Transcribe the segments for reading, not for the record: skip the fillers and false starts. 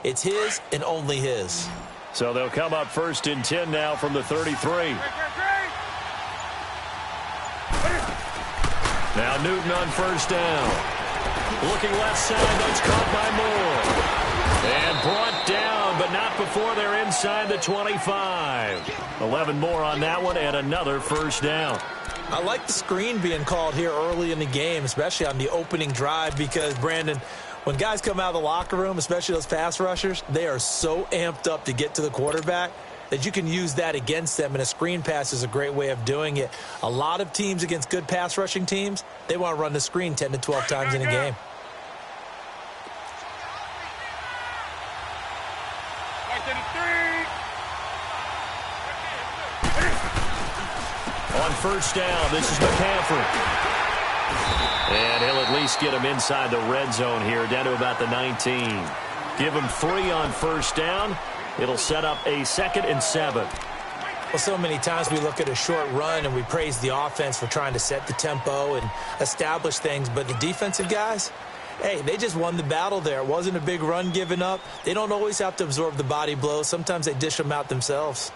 It's his and only his. So they'll come up 1st and 10 now from the 33. Now Newton on 1st down. Looking left side, that's caught by Moore. And brought down, but not before they're inside the 25. 11 more on that one, and another 1st down. I like the screen being called here early in the game, especially on the opening drive, because, Brandon, when guys come out of the locker room, especially those pass rushers, they are so amped up to get to the quarterback that you can use that against them, and a screen pass is a great way of doing it. A lot of teams against good pass rushing teams, they want to run the screen 10 to 12 times in a game. On 1st down, this is McCaffrey. And he'll at least get him inside the red zone here, down to about the 19. Give him 3 on 1st down. It'll set up a 2nd and 7. Well, so many times we look at a short run and we praise the offense for trying to set the tempo and establish things, but the defensive guys, hey, they just won the battle there. It wasn't a big run given up. They don't always have to absorb the body blows. Sometimes they dish them out themselves.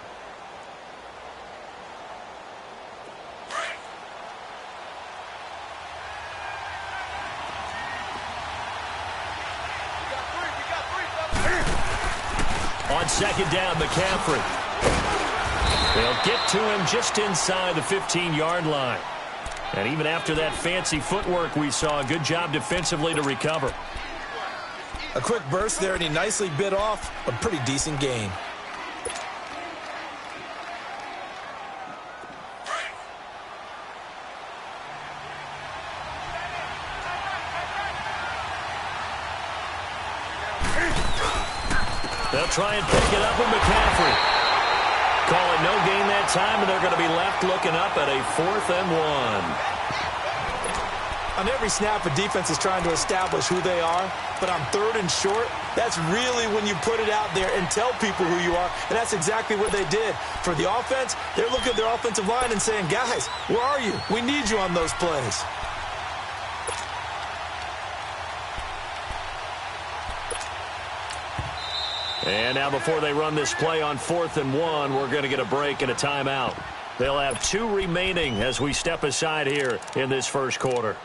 On 2nd down, McCaffrey. They'll get to him just inside the 15-yard line. And even after that fancy footwork we saw, a good job defensively to recover. A quick burst there, and he nicely bit off a pretty decent gain. They'll try and pick it up with McCaffrey. Call it no gain that time, and they're going to be left looking up at a 4th and 1. On every snap, a defense is trying to establish who they are, but on 3rd and short, that's really when you put it out there and tell people who you are, and that's exactly what they did. For the offense, they're looking at their offensive line and saying, guys, where are you? We need you on those plays. And now before they run this play on 4th and 1, we're going to get a break and a timeout. They'll have 2 remaining as we step aside here in this 1st quarter.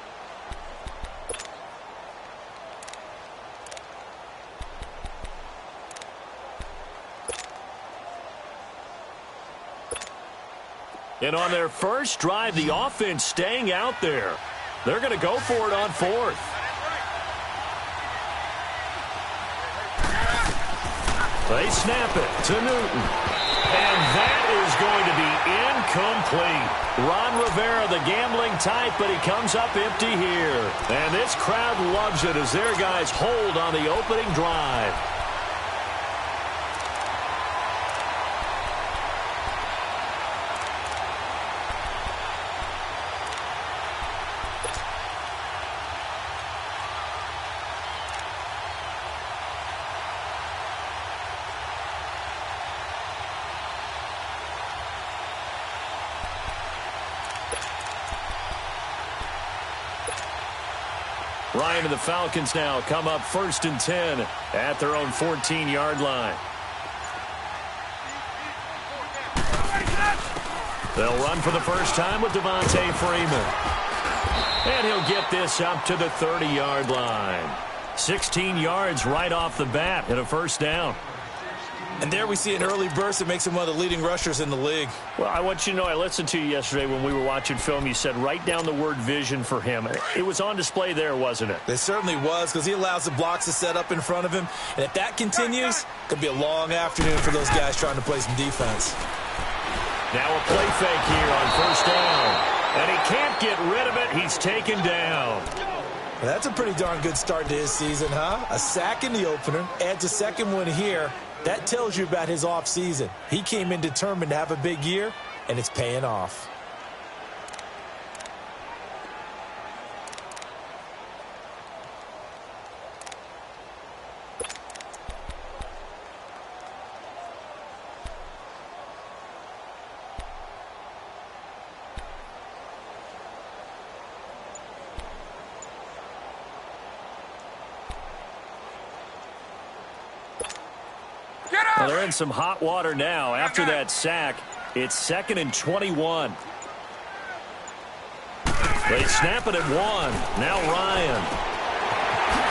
And on their first drive, the offense staying out there. They're going to go for it on 4th. They snap it to Newton. And that is going to be incomplete. Ron Rivera, the gambling type, but he comes up empty here. And this crowd loves it as their guys hold on the opening drive. Ryan and the Falcons now come up 1st and 10 at their own 14-yard line. They'll run for the first time with Devontae Freeman. And he'll get this up to the 30-yard line. 16 yards right off the bat and a 1st down. And there we see an early burst that makes him one of the leading rushers in the league. Well, I want you to know, I listened to you yesterday when we were watching film. You said write down the word vision for him. It was on display there, wasn't it? It certainly was, because he allows the blocks to set up in front of him. And if that continues, it could be a long afternoon for those guys trying to play some defense. Now a play fake here on 1st down. And he can't get rid of it. He's taken down. That's a pretty darn good start to his season, huh? A sack in the opener, adds a 2nd one here. That tells you about his offseason. He came in determined to have a big year, and it's paying off. Well, they're in some hot water now. After that sack, it's 2nd and 21. They snap it at 1. Now Ryan.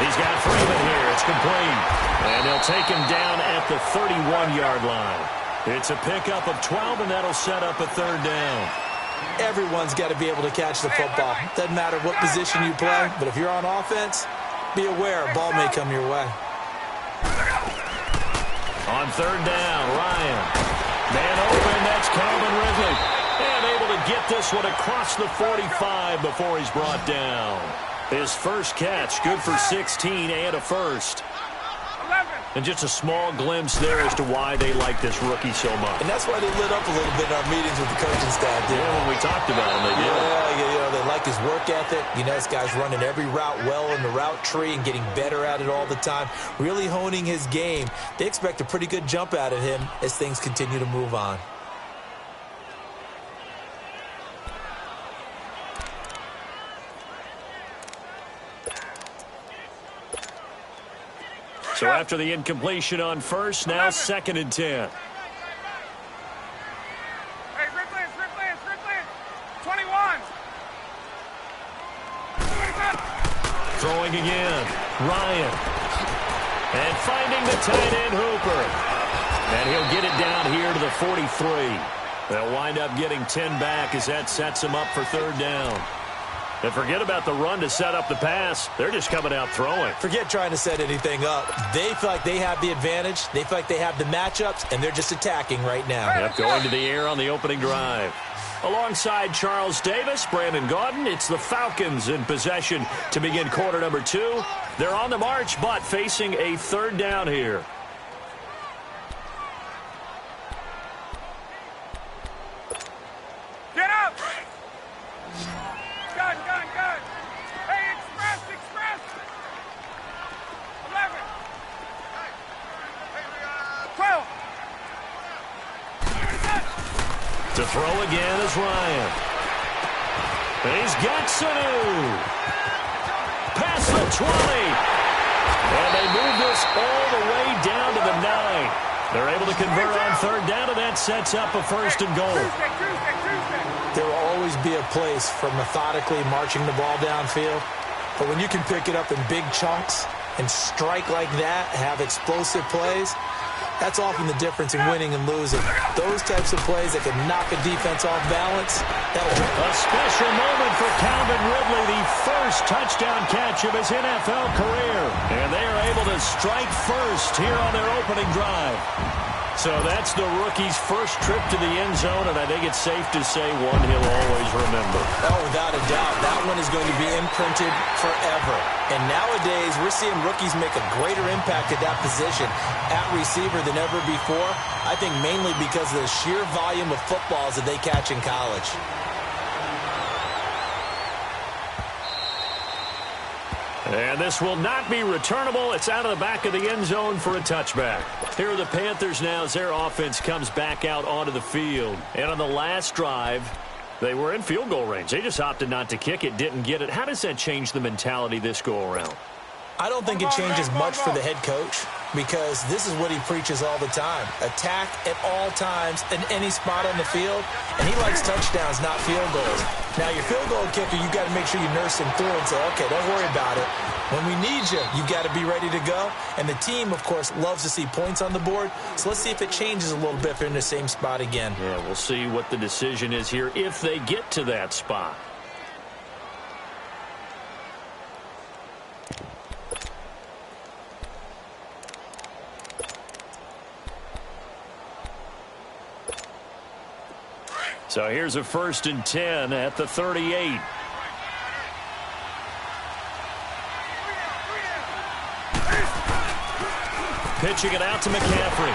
He's got Freeman here. It's complete. And they'll take him down at the 31-yard line. It's a pickup of 12, and that'll set up a 3rd down. Everyone's got to be able to catch the football. Doesn't matter what position you play, but if you're on offense, be aware a ball may come your way. On 3rd down, Ryan. Man open, that's Calvin Ridley. And able to get this one across the 45 before he's brought down. His first catch, good for 16 and a first. And just a small glimpse there as to why they like this rookie so much. And that's why they lit up a little bit in our meetings with the coaching staff, didn't when we talked about him, they did. Yeah, they like his work ethic. This guy's running every route well in the route tree and getting better at it all the time, really honing his game. They expect a pretty good jump out of him as things continue to move on. So after the incompletion on first, now 2nd and 10. Hey, Rick Lance, 21. Throwing again, Ryan. And finding the tight end, Hooper. And he'll get it down here to the 43. They'll wind up getting 10 back as that sets him up for 3rd down. And forget about the run to set up the pass. They're just coming out throwing. Forget trying to set anything up. They feel like they have the advantage. They feel like they have the matchups, and they're just attacking right now. Yep, going to the air on the opening drive. Alongside Charles Davis, Brandon Gaudin, it's the Falcons in possession to begin quarter number 2. They're on the march, but facing a 3rd down here. Get up! Gun. Hey, express! 11. 12. To throw again is Ryan. And he's got Sanu. Past the 20. And they move this all the way down to the 9. They're able to convert on 3rd down, and that sets up a 1st and goal. There will always be a place for methodically marching the ball downfield. But when you can pick it up in big chunks and strike like that, have explosive plays, that's often the difference in winning and losing. Those types of plays that can knock a defense off balance, that'll a special moment for Calvin Ridley, the first touchdown catch of his NFL career. And they are able to strike first here on their opening drive. So that's the rookie's first trip to the end zone, and I think it's safe to say one he'll always remember. Oh, without a doubt. That one is going to be imprinted forever. And nowadays, we're seeing rookies make a greater impact at that position at receiver than ever before. I think mainly because of the sheer volume of footballs that they catch in college. And this will not be returnable. It's out of the back of the end zone for a touchback. Here are the Panthers now as their offense comes back out onto the field. And on the last drive, they were in field goal range. They just opted not to kick it, didn't get it. How does that change the mentality this go-around? I don't think it changes much for the head coach because this is what he preaches all the time. Attack at all times in any spot on the field, and he likes touchdowns, not field goals. Now, your field goal kicker, you got to make sure you nurse him through and say, okay, don't worry about it. When we need you, you got to be ready to go. And the team, of course, loves to see points on the board. So let's see if it changes a little bit if they're in the same spot again. Yeah, we'll see what the decision is here if they get to that spot. So here's a 1st and 10 at the 38. Pitching it out to McCaffrey.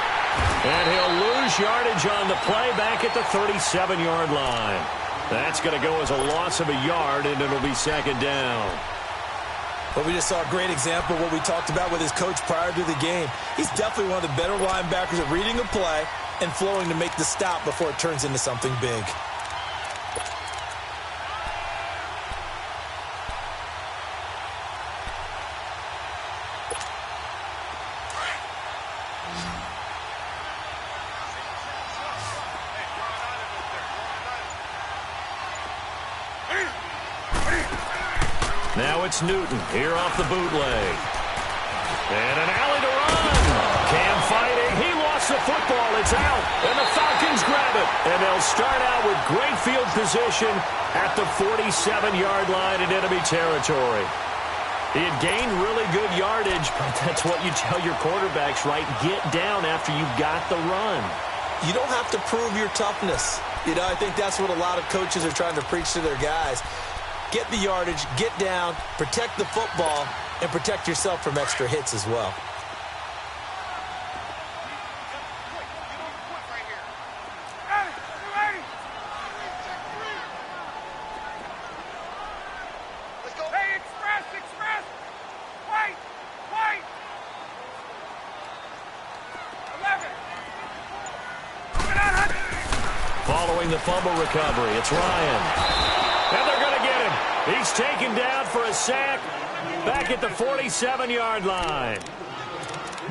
And he'll lose yardage on the play back at the 37-yard line. That's going to go as a loss of a yard, and it'll be 2nd down. But we just saw a great example of what we talked about with his coach prior to the game. He's definitely one of the better linebackers at reading a play and flowing to make the stop before it turns into something big. Now it's Newton here off the bootleg. And an alley to run. Cam fighting. He lost the football. It's out. And the Falcons grab it. And they'll start out with great field position at the 47-yard line in enemy territory. He had gained really good yardage, but that's what you tell your quarterbacks, right? Get down after you've got the run. You don't have to prove your toughness. You know, I think that's what a lot of coaches are trying to preach to their guys. Get the yardage, get down, protect the football, and protect yourself from extra hits as well. Following the fumble recovery, it's Ryan. And they're going to get him. He's taken down for a sack back at the 47-yard line.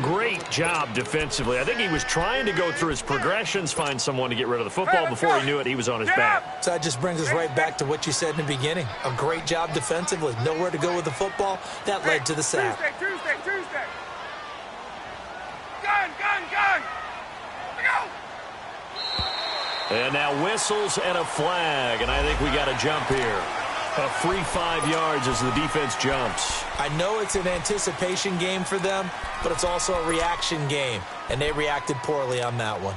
Great job defensively. I think he was trying to go through his progressions, find someone to get rid of the football. Before he knew it, he was on his back. So that just brings us right back to what you said in the beginning. A great job defensively. Nowhere to go with the football. That led to the sack. Tuesday. Gun. Go. And now whistles and a flag, and I think we got a jump here. A free 5 yards as the defense jumps. I know it's an anticipation game for them, but it's also a reaction game, and they reacted poorly on that one.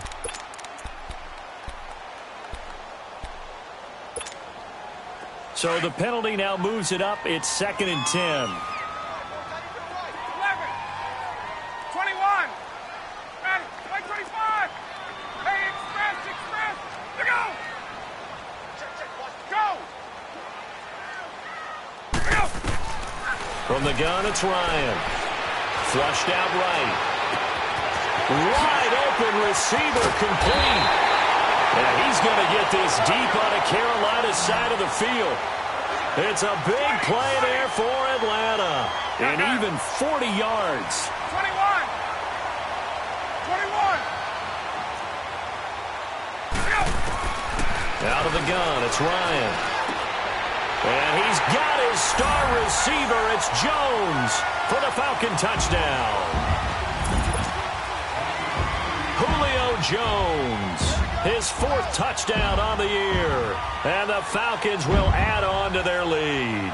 So the penalty now moves it up. It's 2nd and 10. 11, 21, 25. Hey, express, to go. Go. From the gun, it's Ryan. Flushed out right. Wide open receiver complete. And he's going to get this deep on a Carolina side of the field. It's a big play there for Atlanta. And even 40 yards. 21. Out of the gun, it's Ryan. And he's got his star receiver. It's Jones for the Falcon touchdown. Julio Jones, his 4th touchdown on the year. And the Falcons will add on to their lead.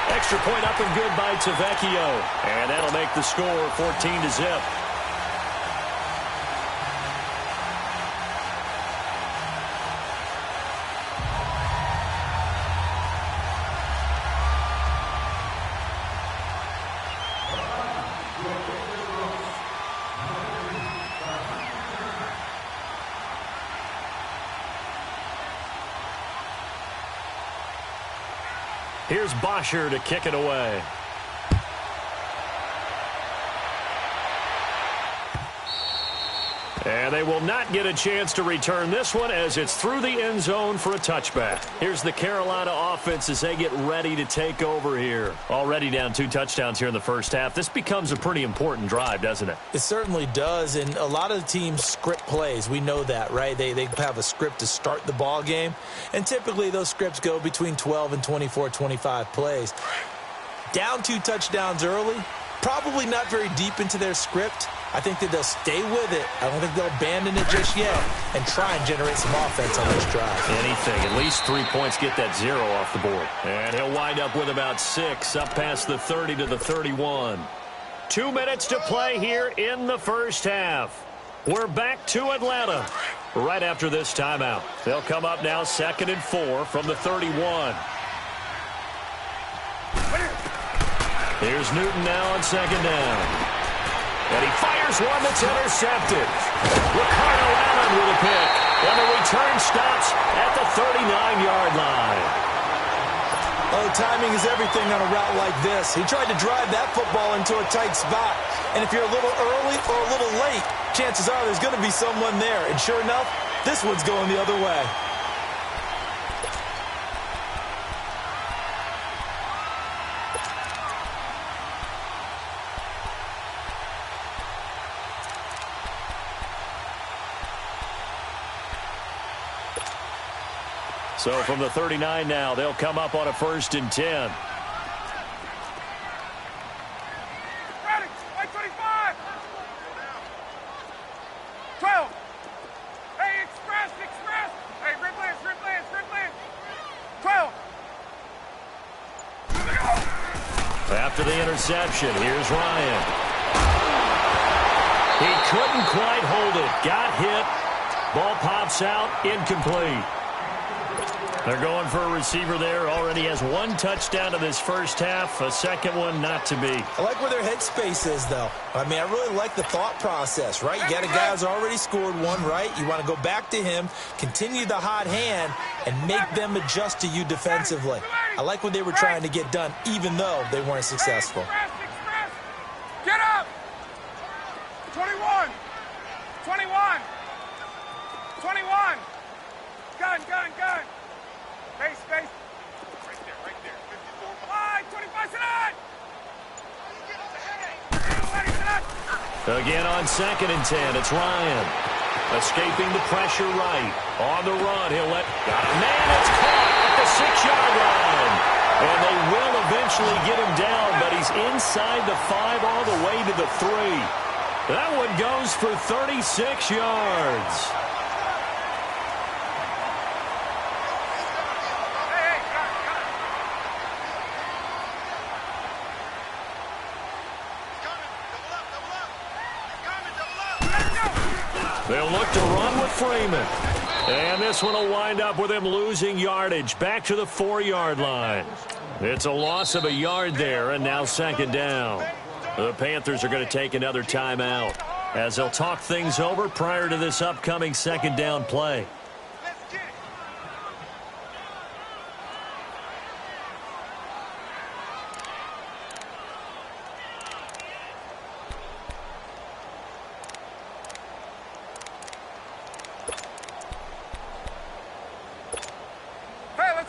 Extra point up and good by Tavecchio. And that'll make the score 14-0. Here's Bosher to kick it away. And they will not get a chance to return this one as it's through the end zone for a touchback. Here's the Carolina offense as they get ready to take over here. Already down 2 touchdowns here in the first half. This becomes a pretty important drive, doesn't it? It certainly does, and a lot of the teams script plays. We know that, right? They have a script to start the ball game, and typically those scripts go between 12 and 24, 25 plays. Down 2 touchdowns early, probably not very deep into their script. I think that they'll stay with it. I don't think they'll abandon it just yet and try and generate some offense on this drive. Anything. At least 3 points, get that 0 off the board. And he'll wind up with about 6 up past the 30 to the 31. 2 minutes to play here in the first half. We're back to Atlanta right after this timeout. They'll come up now 2nd and 4 from the 31. Here's Newton now on 2nd down. And he fires one that's intercepted. Ricardo Allen with a pick. And the return stops at the 39-yard line. Oh, timing is everything on a route like this. He tried to drive that football into a tight spot. And if you're a little early or a little late, chances are there's going to be someone there. And sure enough, this one's going the other way. So from the 39 now, they'll come up on a 1st and 10. Ready, white 25. 12. Hey, express. Hey, rip lands. 12. After the interception, here's Ryan. He couldn't quite hold it. Got hit. Ball pops out. Incomplete. They're going for a receiver there. Already has 1 touchdown in this first half. A second one not to be. I like where their headspace is, though. I mean, I really like the thought process, right? You got a guy who's already scored 1, right? You want to go back to him, continue the hot hand, and make them adjust to you defensively. I like what they were trying to get done, even though they weren't successful. Express. Get up. 21. 21. Gun. Space. Right there. 54. Wide, 25, sit on. Again on 2nd and 10, it's Ryan. Escaping the pressure right. On the run, he'll let... Man, it's caught at the 6-yard line. And they will eventually get him down, but he's inside the 5 all the way to the 3. That one goes for 36 yards. They'll look to run with Freeman. And this one will wind up with him losing yardage back to the 4-yard line. It's a loss of a yard there, and now 2nd down. The Panthers are going to take another timeout as they'll talk things over prior to this upcoming 2nd down play.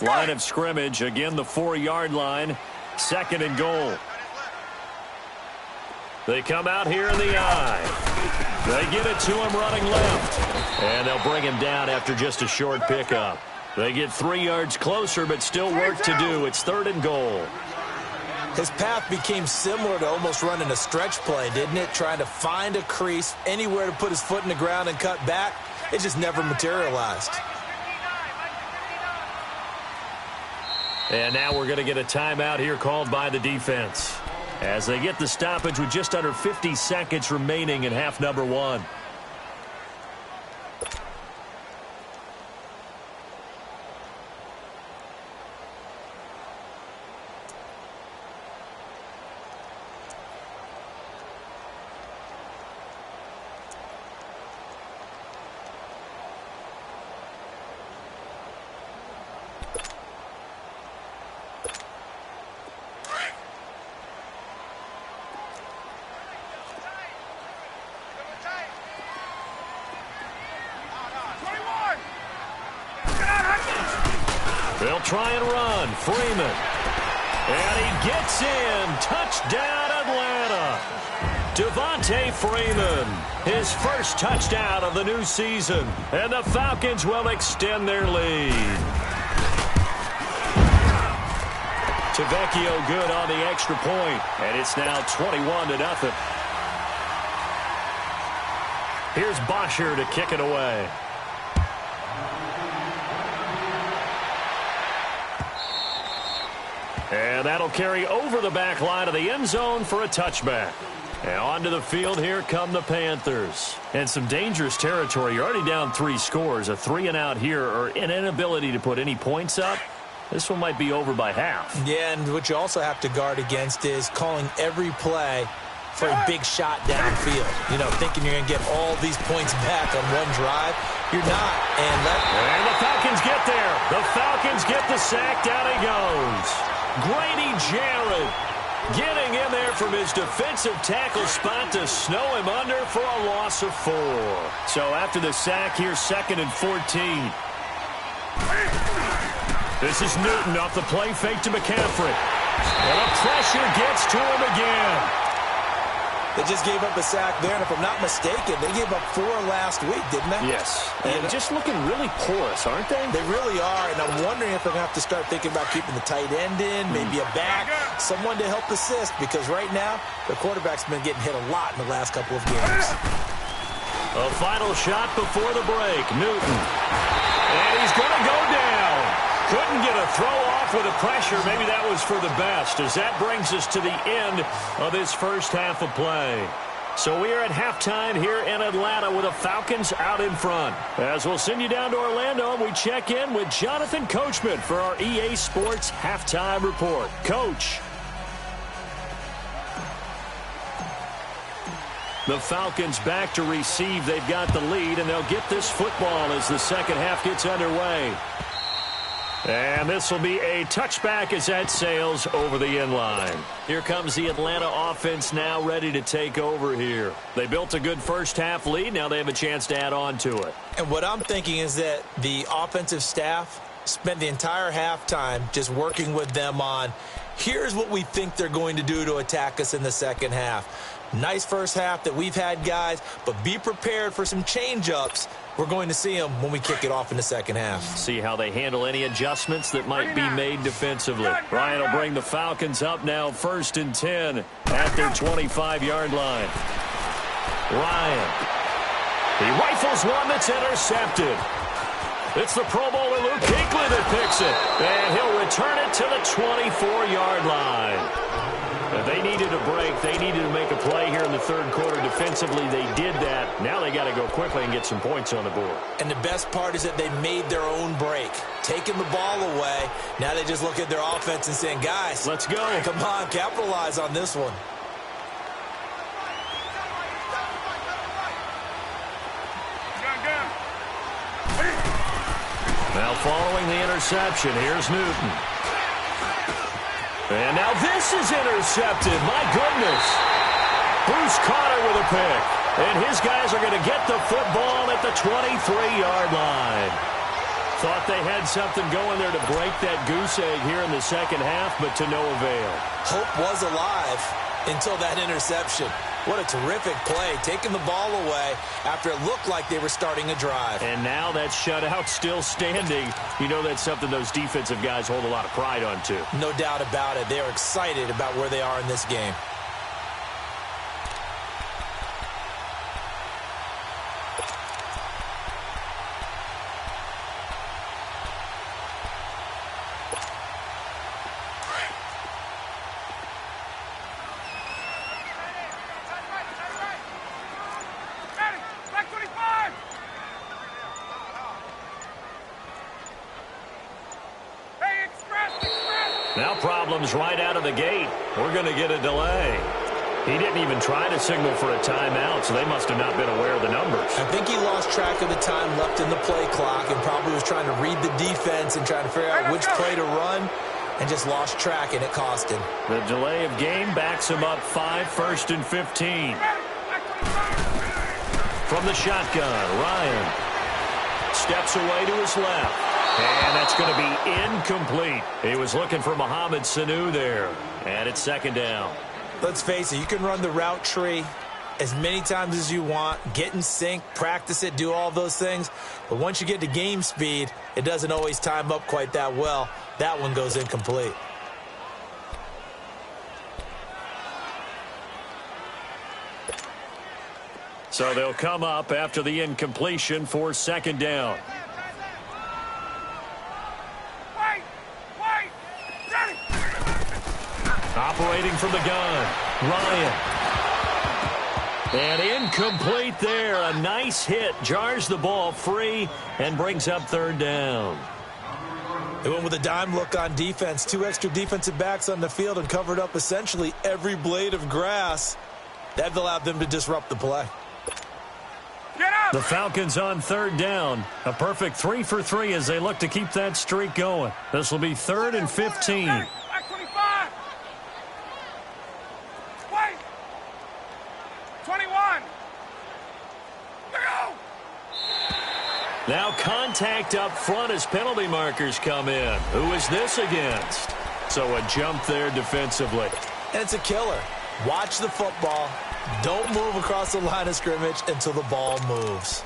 Line of scrimmage, again the 4-yard line, 2nd and goal. They come out here in the eye. They get it to him running left. And they'll bring him down after just a short pickup. They get 3 yards closer, but still work to do. It's 3rd and goal. His path became similar to almost running a stretch play, didn't it? Trying to find a crease, anywhere to put his foot in the ground and cut back. It just never materialized. And now we're going to get a timeout here called by the defense as they get the stoppage with just under 50 seconds remaining in half number 1. They'll try and run. Freeman. And he gets in. Touchdown, Atlanta. Devontae Freeman. His first touchdown of the new season. And the Falcons will extend their lead. Tavecchio good on the extra point. And it's now 21-0. Here's Bosher to kick it away. And that'll carry over the back line of the end zone for a touchback. And onto the field, here come the Panthers. And some dangerous territory. You're already down 3 scores. A 3-and-out here, or an inability to put any points up. This one might be over by half. Yeah, and what you also have to guard against is calling every play for a big shot downfield. You know, thinking you're going to get all these points back on one drive. You're not. And the Falcons get there. The Falcons get the sack. Down he goes. Grady Jarrett getting in there from his defensive tackle spot to snow him under for a loss of 4. So after the sack, here's 2nd and 14. This is Newton off the play fake to McCaffrey. And the pressure gets to him again. They just gave up a sack there, and if I'm not mistaken, they gave up 4 last week, didn't they? Yes. And just looking really porous, aren't they? They really are, and I'm wondering if they're going to have to start thinking about keeping the tight end in, maybe a back, someone to help assist, because right now, their quarterback's been getting hit a lot in the last couple of games. A final shot before the break. Newton. And he's going to go down. Couldn't get a throw off with the pressure. Maybe that was for the best, as that brings us to the end of this first half of play. So we are at halftime here in Atlanta with the Falcons out in front. As we'll send you down to Orlando, we check in with Jonathan Coachman for our EA Sports Halftime Report. Coach. The Falcons back to receive. They've got the lead, and they'll get this football as the second half gets underway. And this will be a touchback as that sails over the end line. Here comes the Atlanta offense now ready to take over here. They built a good first half lead. Now they have a chance to add on to it. And what I'm thinking is that the offensive staff spent the entire halftime just working with them on, here's what we think they're going to do to attack us in the second half. Nice first half that we've had, guys, but be prepared for some change-ups. We're going to see them when we kick it off in the second half. See how they handle any adjustments that might be made defensively. Ryan will bring the Falcons up now 1st and 10 at their 25-yard line. Ryan. He rifles one that's intercepted. It's the Pro Bowler Luke Kuechly that picks it. And he'll return it to the 24-yard line. They needed a break. They needed to make a play here in the third quarter. Defensively, they did that. Now they got to go quickly and get some points on the board. And the best part is that they made their own break. Taking the ball away. Now they just look at their offense and saying, guys, let's go. Come on, capitalize on this one. Now following the interception, here's Newton. And now this is intercepted. My goodness. Bruce Conner with a pick. And his guys are going to get the football at the 23-yard line. Thought they had something going there to break that goose egg here in the second half, but to no avail. Hope was alive until that interception. What a terrific play, taking the ball away after it looked like they were starting a drive. And now that shutout still standing. You know that's something those defensive guys hold a lot of pride on, too. No doubt about it. They are excited about where they are in this game. Now problems right out of the gate. We're going to get a delay. He didn't even try to signal for a timeout, so they must have not been aware of the numbers. I think he lost track of the time left in the play clock and probably was trying to read the defense and trying to figure out which play to run and just lost track, and it cost him. The delay of game backs him up 5, 1st and 15. From the shotgun, Ryan steps away to his left. And that's going to be incomplete. He was looking for Mohamed Sanu there. And it's second down. Let's face it, you can run the route tree as many times as you want, get in sync, practice it, do all those things. But once you get to game speed, it doesn't always time up quite that well. That one goes incomplete. So they'll come up after the incompletion for second down. Operating from the gun, Ryan. And incomplete there. A nice hit. Jars the ball free and brings up third down. They went with a dime look on defense. 2 extra defensive backs on the field and covered up essentially every blade of grass. That allowed them to disrupt the play. The Falcons on third down. A perfect 3 for 3 as they look to keep that streak going. This will be 3rd and 15. Now contact up front as penalty markers come in. Who is this against? So a jump there defensively. And it's a killer. Watch the football. Don't move across the line of scrimmage until the ball moves.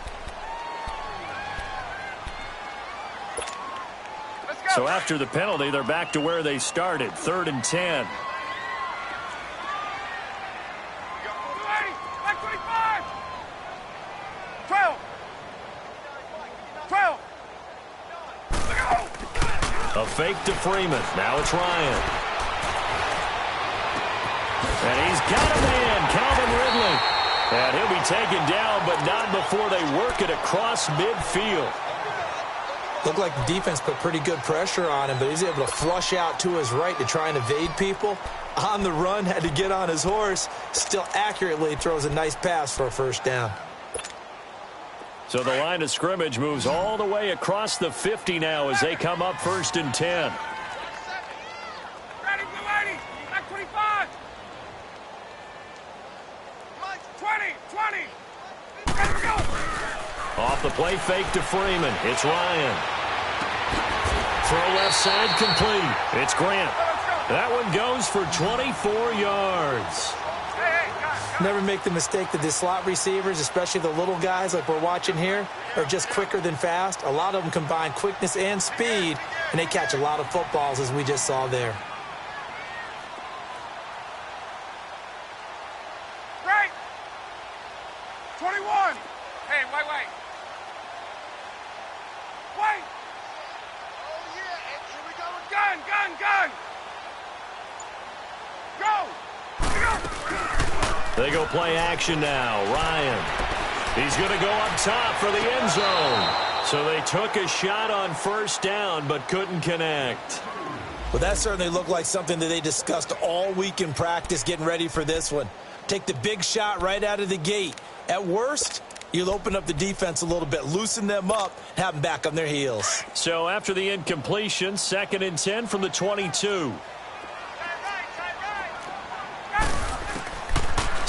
So after the penalty, they're back to where they started, 3rd and 10. A fake to Freeman. Now it's Ryan. And he's got a man, Calvin Ridley. And he'll be taken down, but not before they work it across midfield. Looked like the defense put pretty good pressure on him, but he's able to flush out to his right to try and evade people. On the run, had to get on his horse. Still accurately throws a nice pass for a first down. So the line of scrimmage moves all the way across the 50 now as they come up 1st and 10. Ready, blue 80, back 25. 20. Ready to go. Off the play fake to Freeman. It's Ryan. Throw left side complete. It's Grant. That one goes for 24 yards. Never make the mistake that the slot receivers, especially the little guys like we're watching here, are just quicker than fast. A lot of them combine quickness and speed, and they catch a lot of footballs, as we just saw there. Right. 21. Hey, wait. Wait. Oh, yeah. Here we go. Gun. Go. They go play action now. Ryan. He's going to go up top for the end zone. So they took a shot on first down but couldn't connect. Well, that certainly looked like something that they discussed all week in practice getting ready for this one. Take the big shot right out of the gate. At worst, you'll open up the defense a little bit, loosen them up, have them back on their heels. So after the incompletion, 2nd and 10 from the 22.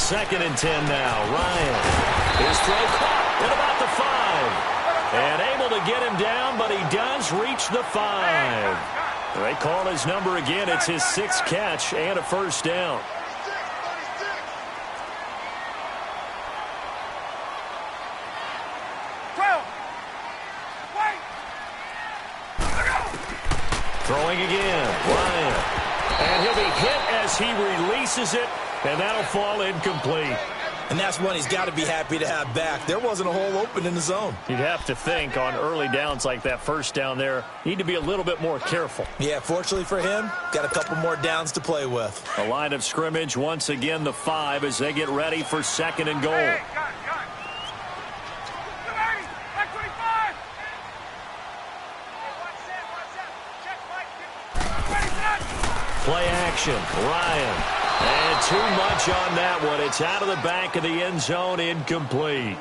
2nd and 10 now. Ryan. His throw caught at about the 5. And able to get him down, but he does reach the 5. They call his number again. It's his 6th catch and a first down. Throwing again. Ryan. And he'll be hit as he releases it. And that'll fall incomplete. And that's one he's got to be happy to have back. There wasn't a hole open in the zone. You'd have to think on early downs like that first down there, need to be a little bit more careful. Yeah, fortunately for him, got a couple more downs to play with. The line of scrimmage, once again, the 5 as they get ready for 2nd and goal. Hey, gun. Blue 80, back 25. Ready, set. Play action. Ryan. And too much on that one. It's out of the back of the end zone, incomplete.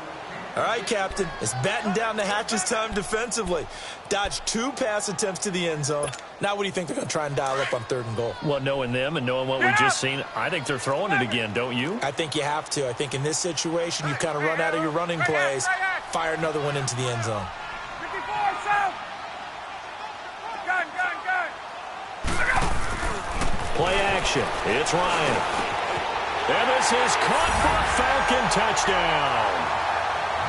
All right, Captain. It's batten down the hatches time defensively. Dodged 2 pass attempts to the end zone. Now what do you think they're going to try and dial up on 3rd and goal? Well, knowing them and knowing what we just seen, I think they're throwing it again, don't you? I think you have to. I think in this situation, you've kind of run out of your running plays. Fire another one into the end zone. 54, south. Gun. Play action. It's Ryan. And this is caught for a Falcon touchdown.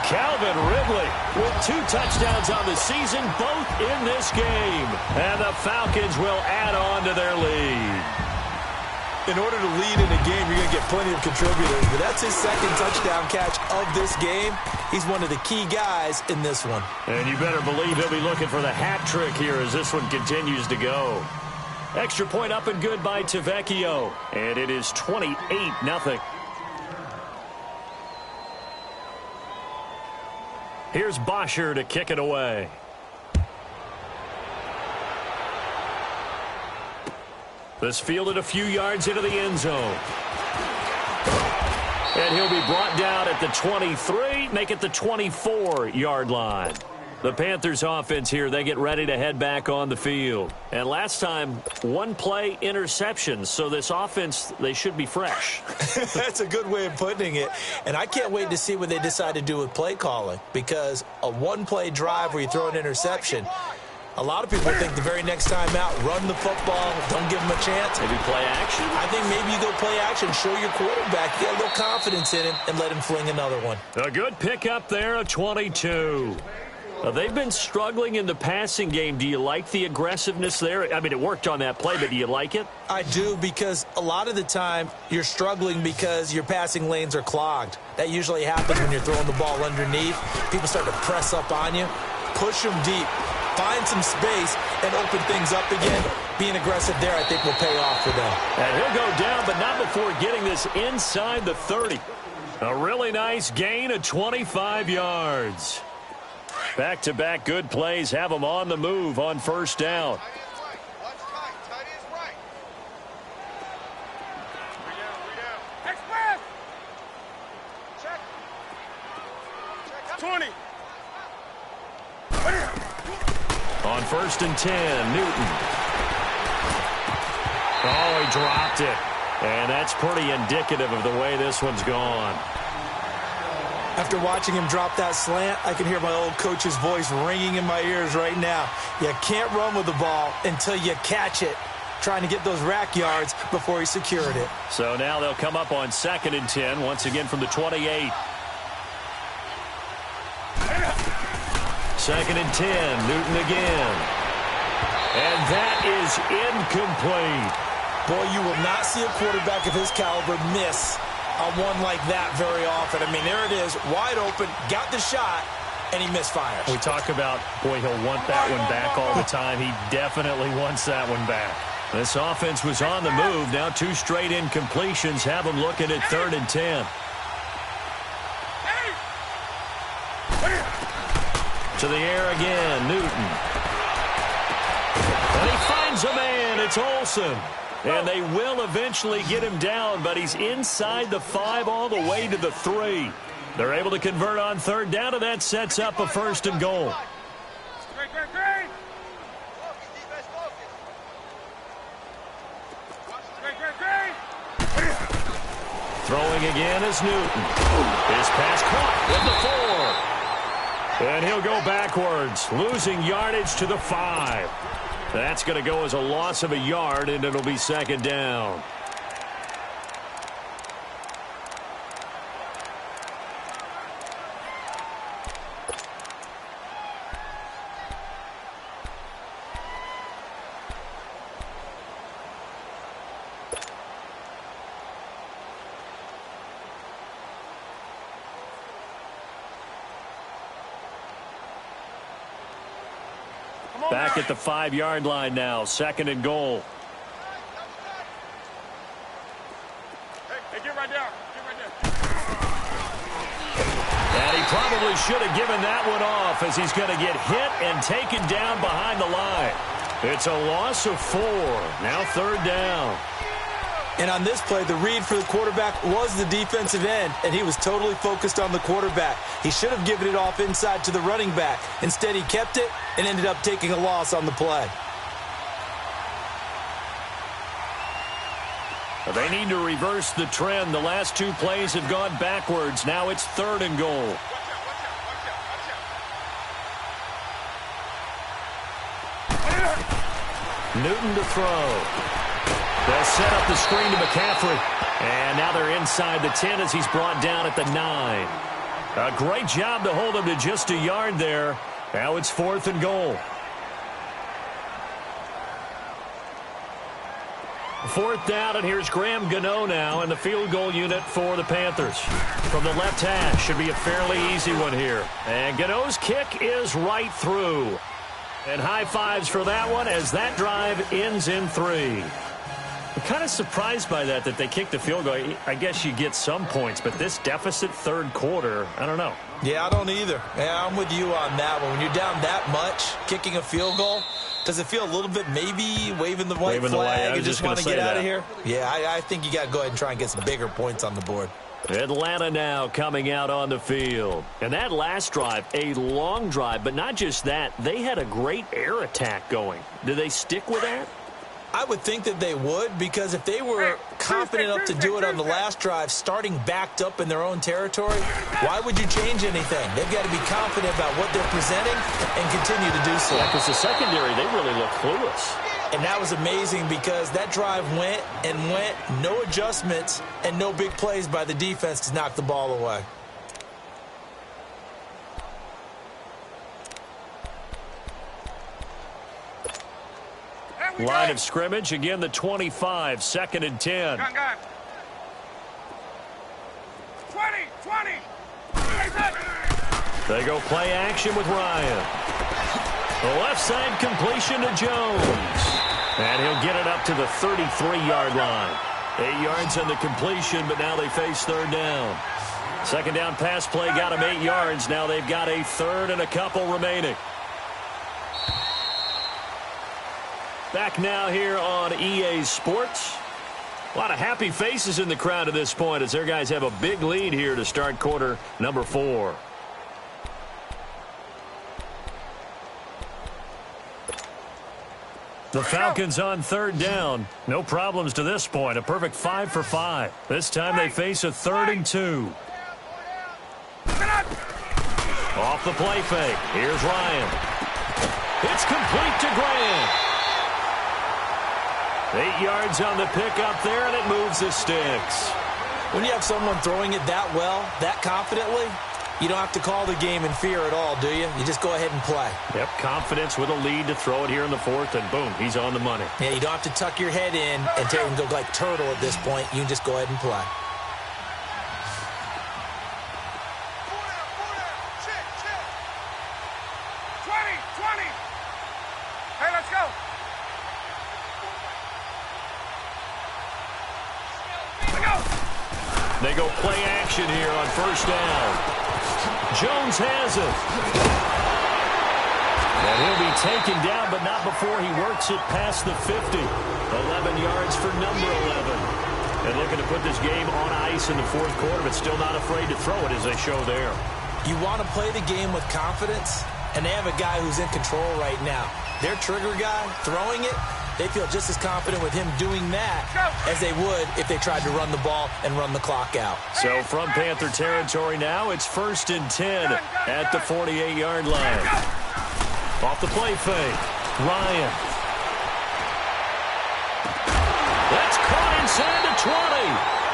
Calvin Ridley with 2 touchdowns on the season, both in this game. And the Falcons will add on to their lead. In order to lead in a game, you're going to get plenty of contributors, but that's his 2nd touchdown catch of this game. He's one of the key guys in this one. And you better believe he'll be looking for the hat trick here as this one continues to go. Extra point up and good by Tavecchio. And it is 28-0. Here's Bosher to kick it away. This fielded a few yards into the end zone. And he'll be brought down at the 23, make it the 24-yard line. The Panthers offense here, they get ready to head back on the field. And last time, 1 play interception. So this offense, they should be fresh. That's a good way of putting it. And I can't wait to see what they decide to do with play calling. Because a 1-play drive where you throw an interception, A lot of people think the very next time out, run the football, don't give him a chance. Maybe play action? I think maybe you go play action, show your quarterback, get a little confidence in him, and let him fling another one. A good pickup there, a 22. They've been struggling in the passing game. Do you like the aggressiveness there? I mean, it worked on that play, but do you like it? I do, because a lot of the time you're struggling because your passing lanes are clogged. That usually happens when you're throwing the ball underneath. People start to press up on you. Push them deep. Find some space and open things up again. Being aggressive there, I think, will pay off for them. And he'll go down, but not before getting this inside the 30. A really nice gain of 25 yards. Back-to-back good plays have them on the move on first down. Tight is right. Watch tight. Tight is right. Read down. Express! Check. Check. 20. On first and 10, Newton. Oh, he dropped it. And that's pretty indicative of the way this one's gone. After watching him drop that slant, I can hear my old coach's voice ringing in my ears right now. You can't run with the ball until you catch it. Trying to get those rack yards before he secured it. So now they'll come up on second and 10, once again from the 28. Second and 10, Newton again. And that is incomplete. Boy, you will not see a quarterback of his caliber miss on one like that very often. I mean, there it is, wide open, got the shot, and he misfires. We talk about, boy, he'll want that one back all the time. He definitely wants that one back. This offense was on the move. Now 2 straight incompletions have them looking at third and 10. To the air again, Newton. And he finds a man. It's Olsen. And they will eventually get him down, but he's inside the 5 all the way to the 3. They're able to convert on third down, and that sets up a first and goal. Great, great, great. Great, great, great. Throwing again is Newton. His pass caught with the 4. And he'll go backwards, losing yardage to the 5. That's going to go as a loss of a yard, and it'll be second down. Back at the 5-yard line now, second and goal. Hey, get right there. Get right there. And he probably should have given that one off, as he's going to get hit and taken down behind the line. It's a loss of 4. Now third down. And on this play, the read for the quarterback was the defensive end, and he was totally focused on the quarterback. He should have given it off inside to the running back. Instead, he kept it and ended up taking a loss on the play. They need to reverse the trend. The last 2 plays have gone backwards. Now it's third and goal. Watch out. Newton to throw. They'll set up the screen to McCaffrey. And now they're inside the 10 as he's brought down at the 9. A great job to hold him to just a yard there. Now it's fourth and goal. Fourth down, and here's Graham Gano now in the field goal unit for the Panthers. From the left hash, should be a fairly easy one here. And Gano's kick is right through. And high fives for that one as that drive ends in 3. I'm kind of surprised by that they kicked the field goal. I guess you get some points, but this deficit third quarter, I don't know. Yeah, I don't either. Yeah, I'm with you on that one. When you're down that much, kicking a field goal, does it feel a little bit maybe waving the white flag and just want to get out of here? Yeah, I think you got to go ahead and try and get some bigger points on the board. Atlanta now coming out on the field. And that last drive, a long drive, but not just that. They had a great air attack going. Do they stick with that? I would think that they would, because if they were confident enough to do it on the last drive, starting backed up in their own territory, why would you change anything? They've got to be confident about what they're presenting and continue to do so. Yeah, because the secondary, they really look clueless. And that was amazing because that drive went and went, no adjustments and no big plays by the defense to knock the ball away. Line of scrimmage, again the 25, 2nd and 10. Gun. 20. They go play action with Ryan. The left side completion to Jones. And he'll get it up to the 33-yard line. 8 yards on the completion, but now they face 3rd down. 2nd down pass play got them 8 yards. Now they've got a 3rd and a couple remaining. Back now here on EA Sports. A lot of happy faces in the crowd at this point as their guys have a big lead here to start quarter number 4. The Falcons on 3rd down. No problems to this point. A perfect 5 for 5. This time they face a 3rd and 2. Off the play fake. Here's Ryan. It's complete to Grant. 8 yards on the pickup there, and it moves the sticks. When you have someone throwing it that well, that confidently, you don't have to call the game in fear at all, do you? You just go ahead and play. Yep, confidence with a lead to throw it here in the 4th, and boom, he's on the money. Yeah, you don't have to tuck your head in and go like turtle at this point. You can just go ahead and play. Hey, let's go. They go play action here on 1st down. Jones has it. And he'll be taken down, but not before he works it past the 50. 11 yards for number 11. And looking to put this game on ice in the 4th quarter, but still not afraid to throw it as they show there. You want to play the game with confidence, and they have a guy who's in control right now. Their trigger guy throwing it, they feel just as confident with him doing that as they would if they tried to run the ball and run the clock out. So from Panther territory now, it's 1st and 10 at the 48-yard line. Off the play fake, Ryan. That's caught inside the 20.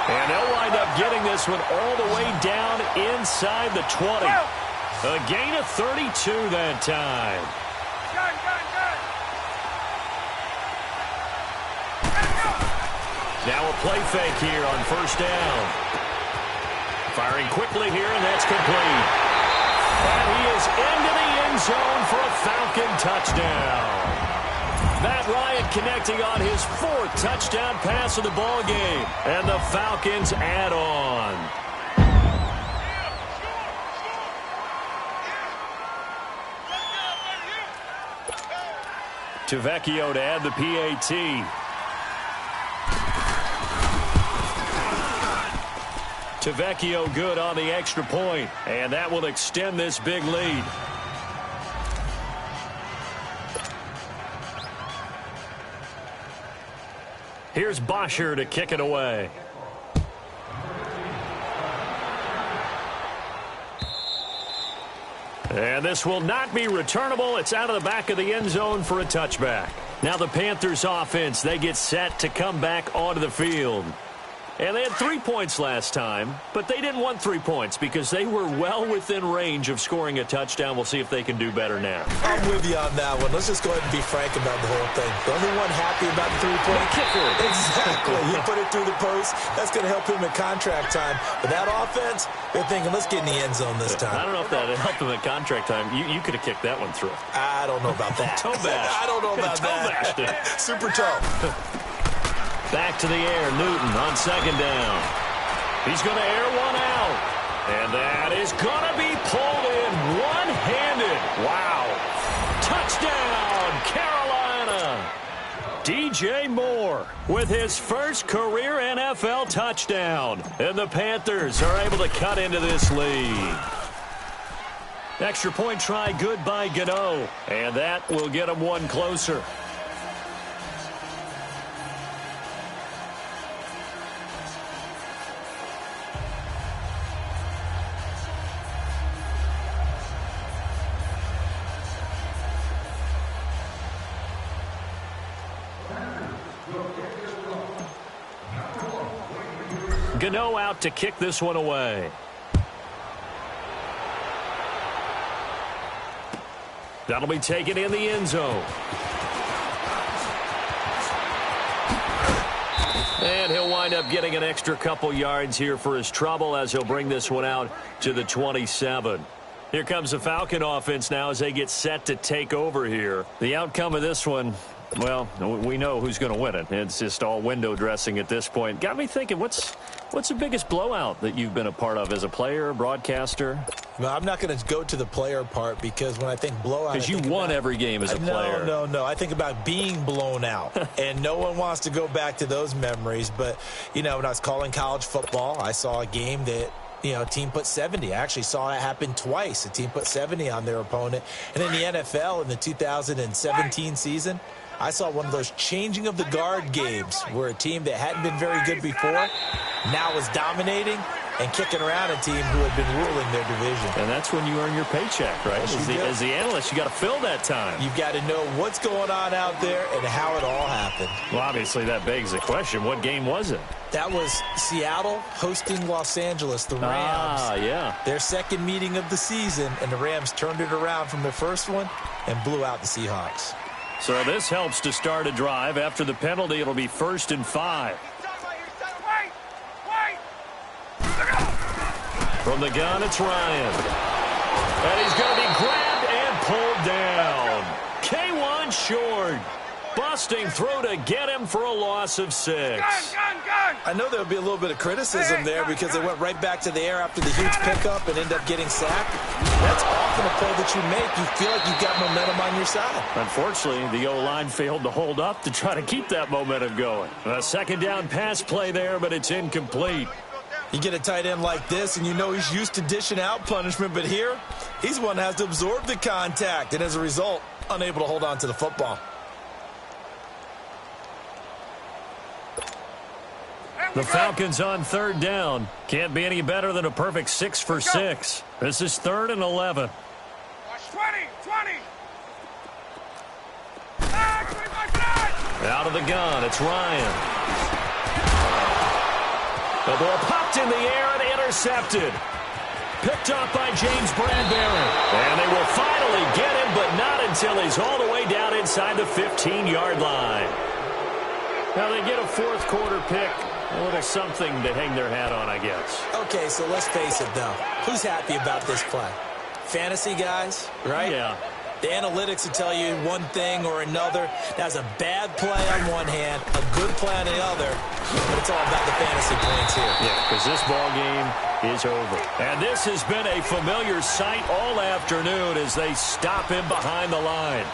And they'll wind up getting this one all the way down inside the 20. A gain of 32 that time. Now a play fake here on 1st down. Firing quickly here, and that's complete. And he is into the end zone for a Falcon touchdown. Matt Ryan connecting on his 4th touchdown pass of the ball game. And the Falcons add on. Tavecchio to add the PAT. Tavecchio good on the extra point, and that will extend this big lead. Here's Bosher to kick it away. And this will not be returnable. It's out of the back of the end zone for a touchback. Now the Panthers offense, they get set to come back onto the field. And they had 3 points last time, but they didn't want 3 points because they were well within range of scoring a touchdown. We'll see if they can do better now. I'm with you on that one. Let's just go ahead and be frank about the whole thing. The only one happy about the 3-point kicker. Exactly. You put it through the post. That's going to help him at contract time. But that offense, they're thinking, let's get in the end zone this time. I don't know if that helped him at contract time. You could have kicked that one through. I don't know about that. Toe bash. I don't know about that. Super toe. Back to the air, Newton on 2nd down. He's going to air one out. And that is going to be pulled in one-handed. Wow. Touchdown, Carolina. DJ Moore with his first career NFL touchdown. And the Panthers are able to cut into this lead. Extra point try good by Gano. And that will get them one closer. Gano out to kick this one away. That'll be taken in the end zone. And he'll wind up getting an extra couple yards here for his trouble as he'll bring this one out to the 27. Here comes the Falcon offense now as they get set to take over here. The outcome of this one, well, we know who's going to win it. It's just all window dressing at this point. Got me thinking, what's the biggest blowout that you've been a part of as a player, broadcaster? Well, I'm not going to go to the player part because when I think blowout, because you won every game as a player. No. I think about being blown out, and no one wants to go back to those memories. But, you know, when I was calling college football, I saw a game that, you know, a team put 70. I actually saw it happen twice. A team put 70 on their opponent. And in the NFL in the 2017 season, I saw one of those changing of the guard games where a team that hadn't been very good before now was dominating and kicking around a team who had been ruling their division. And that's when you earn your paycheck, right? As the analyst, you got to fill that time. You've got to know what's going on out there and how it all happened. Well, obviously, that begs the question, what game was it? That was Seattle hosting Los Angeles, the Rams. Yeah. Their second meeting of the season, and the Rams turned it around from their first one and blew out the Seahawks. So this helps to start a drive. After the penalty, it'll be 1st and 5. From the gun, it's Ryan. And he's going to be grabbed and pulled down. K1 short. Busting through to get him for a loss of 6. Gun. I know there'll be a little bit of criticism there because they went right back to the air after the huge pickup and end up getting sacked. That's often a play that you make. You feel like you've got momentum on your side. Unfortunately, the O-line failed to hold up to try to keep that momentum going. A second down pass play there, but it's incomplete. You get a tight end like this, and you know he's used to dishing out punishment, but here, he's one that has to absorb the contact, and as a result, unable to hold on to the football. The Falcons on 3rd down. Can't be any better than a perfect 6 for 6. This is 3rd and 11. 20. Out of the gun, it's Ryan. The ball popped in the air and intercepted. Picked off by James Bradbury. And they will finally get him, but not until he's all the way down inside the 15-yard line. Now they get a 4th quarter pick. A little something to hang their hat on, I guess. Okay, so let's face it, though. Who's happy about this play? Fantasy guys, right? Yeah. The analytics will tell you one thing or another. That's a bad play on one hand, a good play on the other, but it's all about the fantasy points here. Yeah, because this ball game is over. And this has been a familiar sight all afternoon as they stop him behind the line.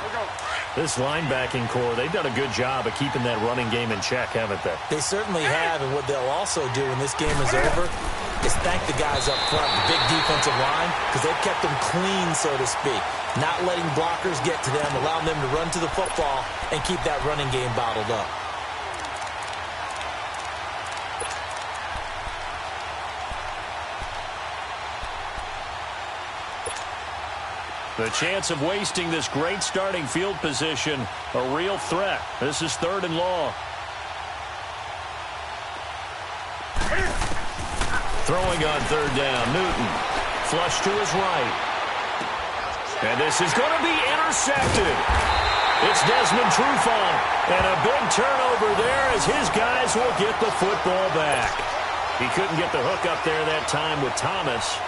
This linebacking core, they've done a good job of keeping that running game in check, haven't they? They certainly have, and what they'll also do when this game is over is thank the guys up front, the big defensive line, because they've kept them clean, so to speak. Not letting blockers get to them, allowing them to run to the football and keep that running game bottled up. The chance of wasting this great starting field position, a real threat. This is 3rd and long. Throwing on 3rd down, Newton. Flush to his right. And this is going to be intercepted. It's Desmond Trufant. And a big turnover there as his guys will get the football back. He couldn't get the hook up there that time with Thomas.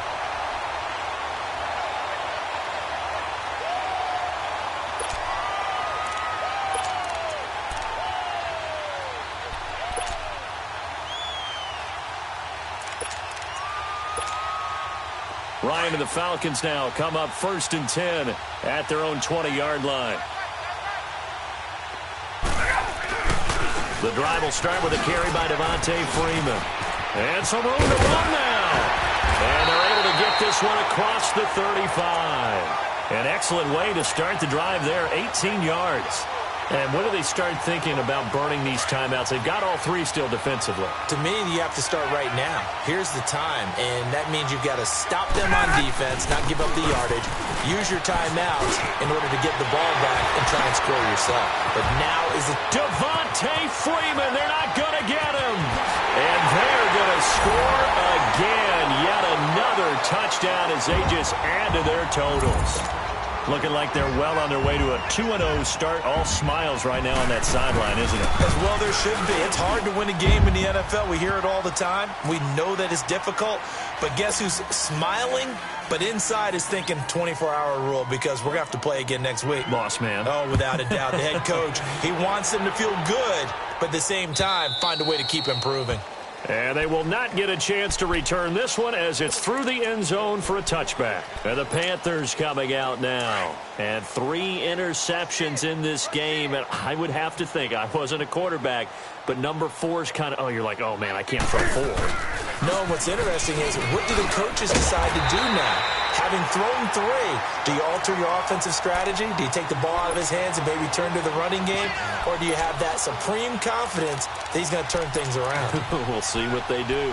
Ryan and the Falcons now come up 1st and 10 at their own 20-yard line. The drive will start with a carry by Devontae Freeman. And some room to run now. And they're able to get this one across the 35. An excellent way to start the drive there, 18 yards. And when do they start thinking about burning these timeouts? They've got all 3 still defensively. To me, you have to start right now. Here's the time, and that means you've got to stop them on defense, not give up the yardage. Use your timeouts in order to get the ball back and try and score yourself. But now is the... Devontae Freeman, they're not going to get him. And they're going to score touchdown as they just add to their totals. Looking like they're well on their way to a 2-0 start. All smiles right now on that sideline, isn't it? As well there should be. It's hard to win a game in the NFL. We hear it all the time. We know that it's difficult. But guess who's smiling? But inside is thinking 24-hour rule because we're going to have to play again next week. Boss man. Oh, without a doubt. The head coach, he wants them to feel good, but at the same time, find a way to keep improving. And they will not get a chance to return this one as it's through the end zone for a touchback. And the Panthers coming out now. And 3 interceptions in this game. And I would have to think, I wasn't a quarterback, but number 4 is kind of, oh, you're like, oh, man, I can't throw 4. No, what's interesting is what do the coaches decide to do now? Having thrown 3, do you alter your offensive strategy? Do you take the ball out of his hands and maybe turn to the running game? Or do you have that supreme confidence that he's going to turn things around? We'll see what they do.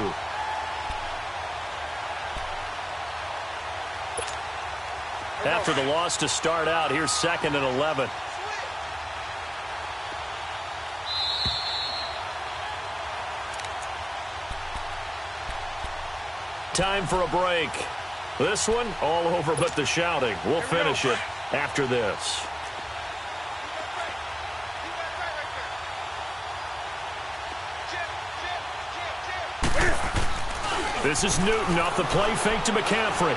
After the loss to start out, here's 2nd and 11. Time for a break. This one, all over but the shouting. We'll finish it after this. This is Newton off the play fake to McCaffrey.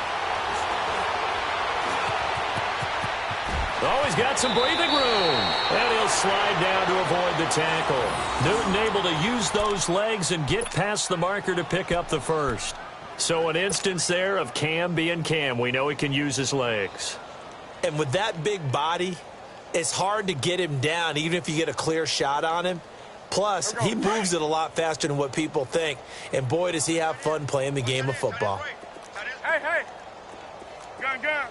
Oh, he's got some breathing room. And he'll slide down to avoid the tackle. Newton able to use those legs and get past the marker to pick up the first. So an instance there of Cam being Cam. We know he can use his legs. And with that big body, it's hard to get him down, even if you get a clear shot on him. Plus, he moves it a lot faster than what people think. And boy, does he have fun playing the game of football. Hey, hey. Gun, gun.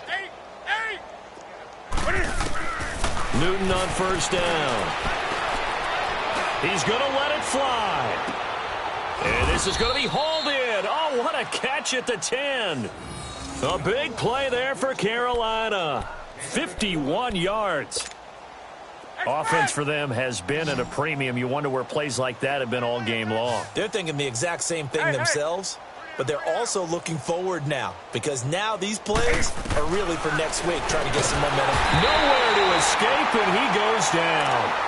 Hey, hey. Newton on first down. He's going to let it fly. And this is going to be hauled in. Oh, what a catch at the 10. A big play there for Carolina. 51 yards. Offense for them has been at a premium. You wonder where plays like that have been all game long. They're thinking the exact same thing themselves, but they're also looking forward now because now these plays are really for next week, trying to get some momentum. Nowhere to escape, and he goes down.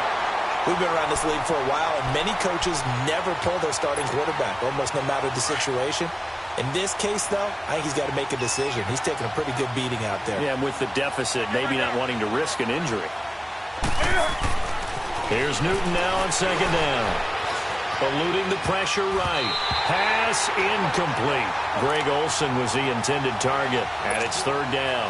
We've been around this league for a while, and many coaches never pull their starting quarterback, almost no matter the situation. In this case, though, I think he's got to make a decision. He's taking a pretty good beating out there. Yeah, and with the deficit, maybe not wanting to risk an injury. Here's Newton now on 2nd down. Eluding the pressure right. Pass incomplete. Greg Olsen was the intended target, and it's 3rd down.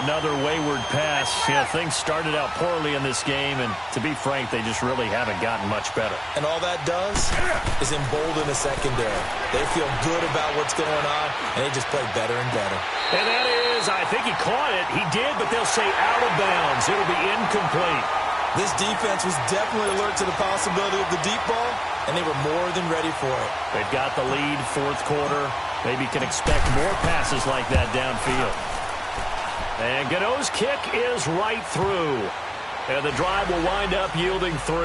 Another wayward pass. You know, things started out poorly in this game, and to be frank, they just really haven't gotten much better. And all that does is embolden the secondary. They feel good about what's going on, and they just play better and better. And that is, I think he caught it. He did, but they'll say out of bounds. It'll be incomplete. This defense was definitely alert to the possibility of the deep ball, and they were more than ready for it. They've got the lead, 4th quarter. Maybe can expect more passes like that downfield. And Gano's kick is right through. And the drive will wind up yielding 3.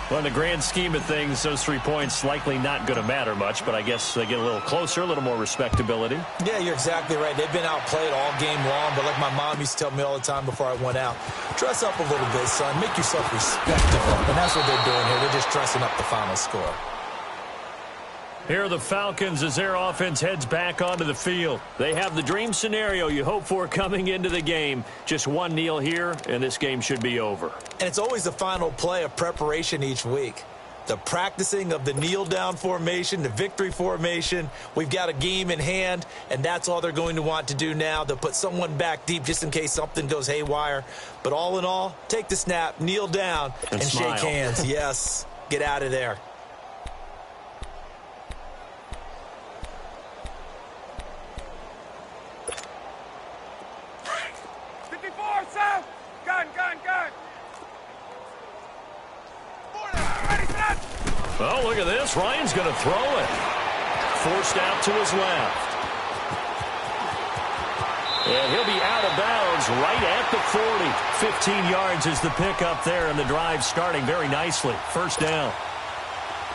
Well, in the grand scheme of things, those 3 points likely not going to matter much, but I guess they get a little closer, a little more respectability. Yeah, you're exactly right. They've been outplayed all game long, but like my mom used to tell me all the time before I went out, dress up a little bit, son. Make yourself respectable. And that's what they're doing here. They're just dressing up the final score. Here are the Falcons as their offense heads back onto the field. They have the dream scenario you hope for coming into the game. Just one kneel here, and this game should be over. And it's always the final play of preparation each week. The practicing of the kneel-down formation, the victory formation. We've got a game in hand, and that's all they're going to want to do now. They'll put someone back deep just in case something goes haywire. But all in all, take the snap, kneel down, and shake hands. Yes, get out of there. Oh, look at this. Ryan's going to throw it. Forced out to his left. And he'll be out of bounds right at the 40. 15 yards is the pickup there, and the drive starting very nicely. 1st down.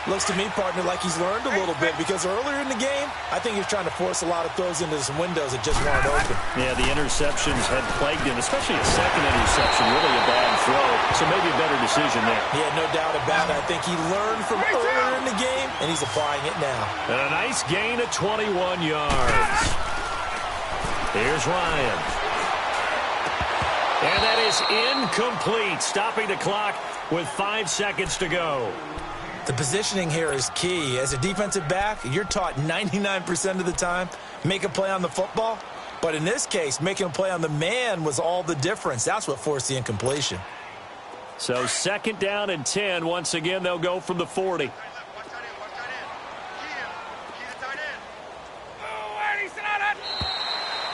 Looks to me, partner, like he's learned a little bit because earlier in the game, I think he was trying to force a lot of throws into some windows that just weren't open. Yeah, the interceptions had plagued him, especially a second interception, really a bad throw. So maybe a better decision there. Yeah, no doubt about it. I think he learned from earlier in the game, and he's applying it now. And a nice gain of 21 yards. Here's Ryan. And that is incomplete, stopping the clock with 5 seconds to go. The positioning here is key. As a defensive back, you're taught 99% of the time, make a play on the football. But in this case, making a play on the man was all the difference. That's what forced the incompletion. So 2nd down and 10. Once again, they'll go from the 40.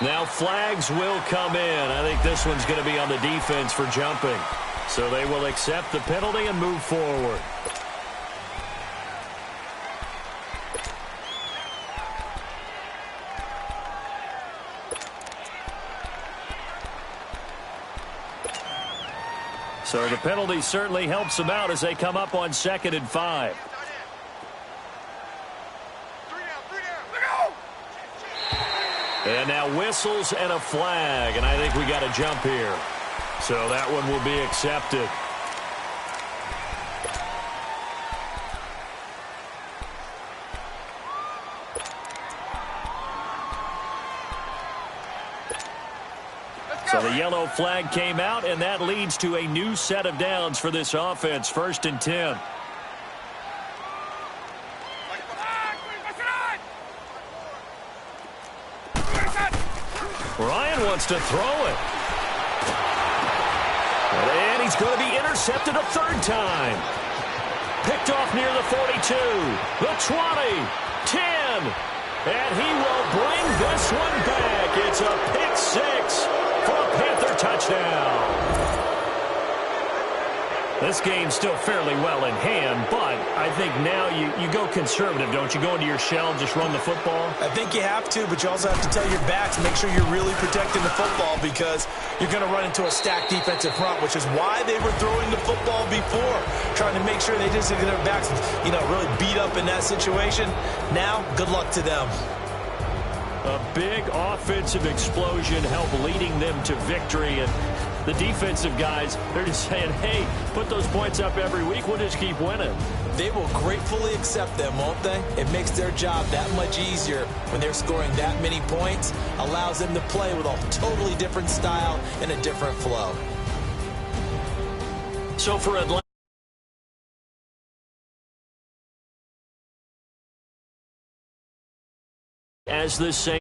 Now flags will come in. I think this one's going to be on the defense for jumping. So they will accept the penalty and move forward. So the penalty certainly helps them out as they come up on 2nd and 5. And now whistles and a flag, and I think we got a jump here. So that one will be accepted. So the yellow flag came out, and that leads to a new set of downs for this offense. 1st and 10. Ryan wants to throw it. And he's going to be intercepted a 3rd time. Picked off near the 42, the 20, 10. And he will bring this one back. It's a pick 6 for a Panther touchdown. This game's still fairly well in hand, but I think now you go conservative, don't you? Go into your shell and just run the football? I think you have to, but you also have to tell your backs, make sure you're really protecting the football because you're going to run into a stacked defensive front, which is why they were throwing the football before, trying to make sure they just get their backs, really beat up in that situation. Now, good luck to them. A big offensive explosion helped leading them to victory, and the defensive guys, they're just saying, hey, put those points up every week, we'll just keep winning. They will gratefully accept them, won't they? It makes their job that much easier when they're scoring that many points, allows them to play with a totally different style and a different flow. So for Atlanta, as the same